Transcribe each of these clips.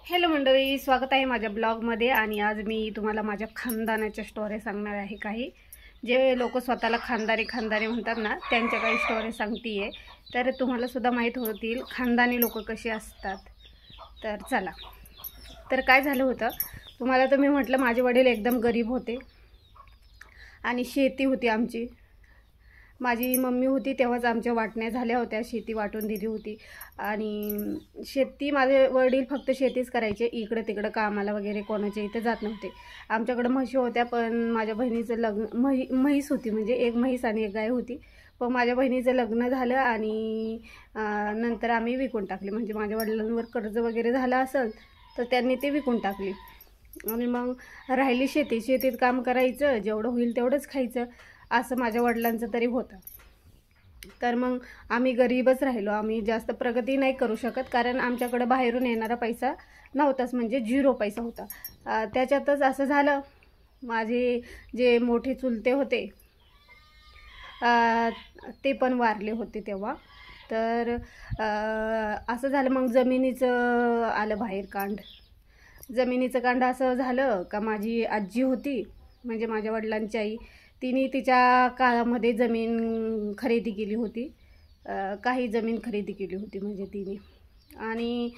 Hello मंडळी, स्वागत आहे माझ्या ब्लॉगमध्ये। आणि आज मी तुम्हाला माझ्या खानदानाच्या स्टोरी सांगणार आहे। काही जे लोक स्वतःला खानदानी म्हणतात ना, त्यांच्या काही स्टोरी सांगते तर तुम्हाला सुद्धा माहीत होतील खानदानी लोक कशी असतात। तर चला, तर काय झालं होतं तुम्हाला तर मी म्हटलं, माझे वडील एकदम गरीब होते आणि शेती होती आमची। माझी मम्मी होती तेव्हाच आमच्या वाटण्या झाल्या होत्या, शेती वाटून दिली होती। आणि शेती माझे वडील फक्त शेतीच करायचे, इकडे तिकडे कामाला वगैरे कोणाच्या इथे जात नव्हते। आमच्याकडे म्हशी होत्या, पण माझ्या बहिणीचं लग्न म्हैस होती, म्हणजे एक म्हैस आणि एक गाय होती। पण माझ्या बहिणीचं लग्न झालं आणि नंतर आम्ही विकून टाकली। म्हणजे माझ्या वडिलांवर कर्ज वगैरे झालं असेल तर त्यांनी ते विकून टाकली। आणि मग राहिली शेतीत काम करायचं, जेवढं होईल तेवढंच खायचं, असं माझ्या वडिलांचं तरी होतं। तर मग आम्ही गरीबच राहिलो, आम्ही जास्त प्रगती नाही करू शकत, कारण आमच्याकडे बाहेरून येणारा पैसा नव्हताच, म्हणजे 0 पैसा होता। त्याच्यातच असं झालं, माझे जे मोठे चुलते होते ते पण वारले होते तेव्हा। तर असं झालं, मग जमिनीचं आलं बाहेर कांड। जमिनीचं कांड असं झालं का, माझी आजी होती, म्हणजे माझ्या वडिलांची आई, तिने तिच्या काळामध्ये जमीन खरेदी केली होती, काही जमीन खरेदी केली होती म्हणजे तिने। आणि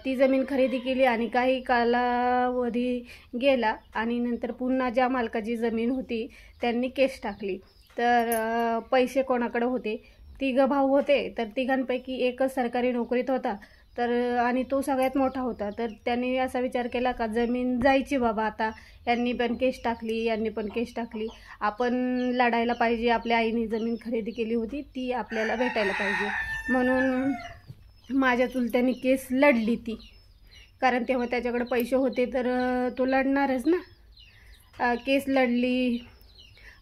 ती जमीन खरेदी केली आणि काही कालावधी गेला आणि नंतर पुन्हा ज्या मालकाची जमीन होती त्यांनी केस टाकली। तर पैसे कोणाकडे होते, 3 भाऊ होते, तर तिघांपैकी एकच सरकारी नोकरीत होता। तर आणि तो सगळ्यात मोठा होता। तर त्यांनी असा विचार केला का जमीन जायची बाबा, आता यांनी पण केस टाकली, यांनी पण केस टाकली, आपण लढायला पाहिजे, आपल्या आईने जमीन खरेदी केली होती ती आपल्याला भेटायला पाहिजे। म्हणून माझ्या चुलत्यांनी केस लढली ती, कारण तेव्हा त्याच्याकडे पैसे होते तर तो लढणारच ना। केस लढली,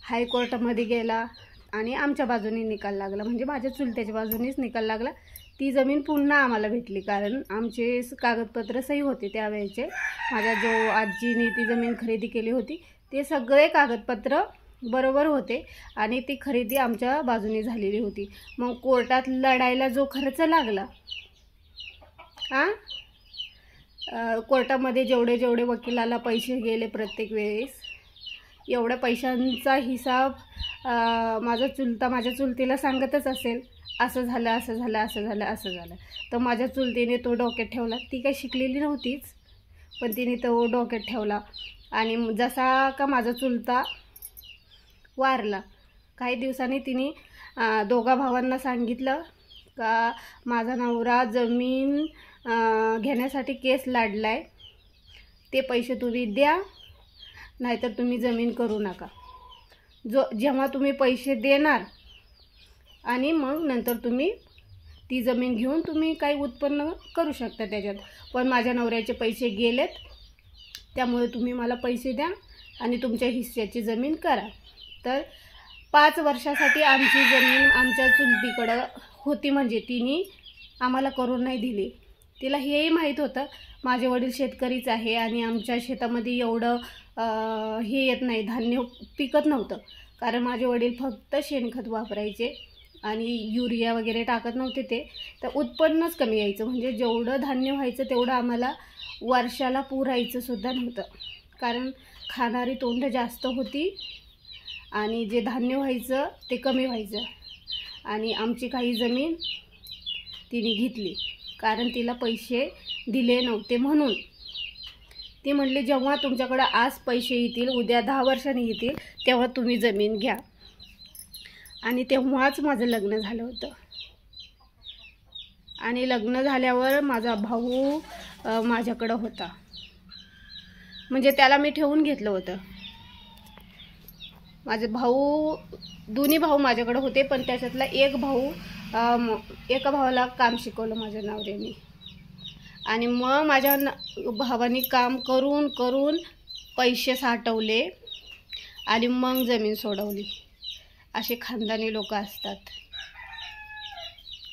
हायकोर्टामध्ये गेला आणि आमच्या बाजूने निकाल लागला, म्हणजे माझ्या चुलत्याच्या बाजूनेच निकाल लागला। ती जमीन पुन्हा आम्हाला भेटली, कारण आमचे कागदपत्र सही होते त्यावेळेचे। माझ्या जो आजीने ती जमीन खरेदी केली होती ते सगळे कागदपत्र बरोबर होते आणि ती खरेदी आमच्या बाजूने झालेली होती। मग कोर्टात लढायला जो खर्च लागला, कोर्टामध्ये जेवढे वकिलाला पैसे गेले प्रत्येक वेळेस, एवढ्या पैशांचा हिसाब माझ्या चुलतीला सांगतच असेल, असं झालं, असं झालं, असं झालं, असं झालं। तर माझ्या चुलतीने तो डोक्यात ठेवला, ती काही शिकलेली नव्हतीच, पण तिने तो डोक्यात ठेवला। आणि जसा का माझा चुलता वारला, काही दिवसांनी तिने 2 भावांना सांगितलं का माझा नवरा जमीन घेण्यासाठी केस लढलाय, ते पैसे तुम्ही द्या, नाहीतर तुम्ही जमीन करू नका। जेव्हा तुम्ही पैसे देणार आणि मग नंतर तुम्ही ती जमीन घेऊन तुम्ही काही उत्पन्न करू शकता त्याच्यात, पण माझ्या नवऱ्याचे पैसे गेलेत, त्यामुळे तुम्ही मला पैसे द्या आणि तुमच्या हिस्स्याची जमीन करा। तर 5 वर्षासाठी आमची जमीन आमच्या चुलतीकडं होती, म्हणजे तिने आम्हाला करून नाही दिली। तिला हेही माहीत होतं माझे वडील शेतकरीच आहे आणि आमच्या शेतामध्ये एवढं हे येत नाही, धान्य पिकत नव्हतं, कारण माझे वडील फक्त शेणखत वापरायचे आणि युरिया वगैरे टाकत नव्हते ते, तर उत्पन्नच कमी यायचं, म्हणजे जेवढं धान्य व्हायचं तेवढं आम्हाला वर्षाला पुरायचं सुद्धा नव्हतं, कारण खाणारी तोंड जास्त होती आणि जे धान्य व्हायचं ते कमी व्हायचं। आणि आमची काही जमीन तिने घेतली, कारण तिला पैसे दिले नव्हते म्हणून। ती म्हणली जेव्हा तुमच्याकडे आज पैसे येतील, उद्या 10 वर्षांनी येतील, तेव्हा तुम्ही जमीन घ्या। आणि तेव्हाच माझं लग्न झालं होतं। आणि लग्न झाल्यावर माझा भाऊ माझ्याकडं होता, म्हणजे त्याला मी ठेवून घेतलं होतं। माझे भाऊ, दोन्ही भाऊ माझ्याकडे होते, पण त्याच्यातला एका भावाला काम शिकवलं माझ्या नवऱ्याने। आणि मग माझ्या भावाने काम करून करून पैसे साठवले आणि मग जमीन सोडवली। असे खानदानी लोक असतात।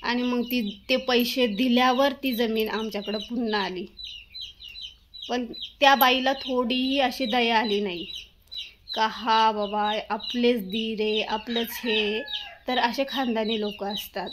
आणि मग ते पैसे दिल्यावर ती जमीन आमच्याकडं पुन्हा आली, पण त्या बाईला थोडीही अशी दया आली नाही का हा बाबा आपलेच दीर रे, आपलंच हे। तर असे खानदानी लोक असतात।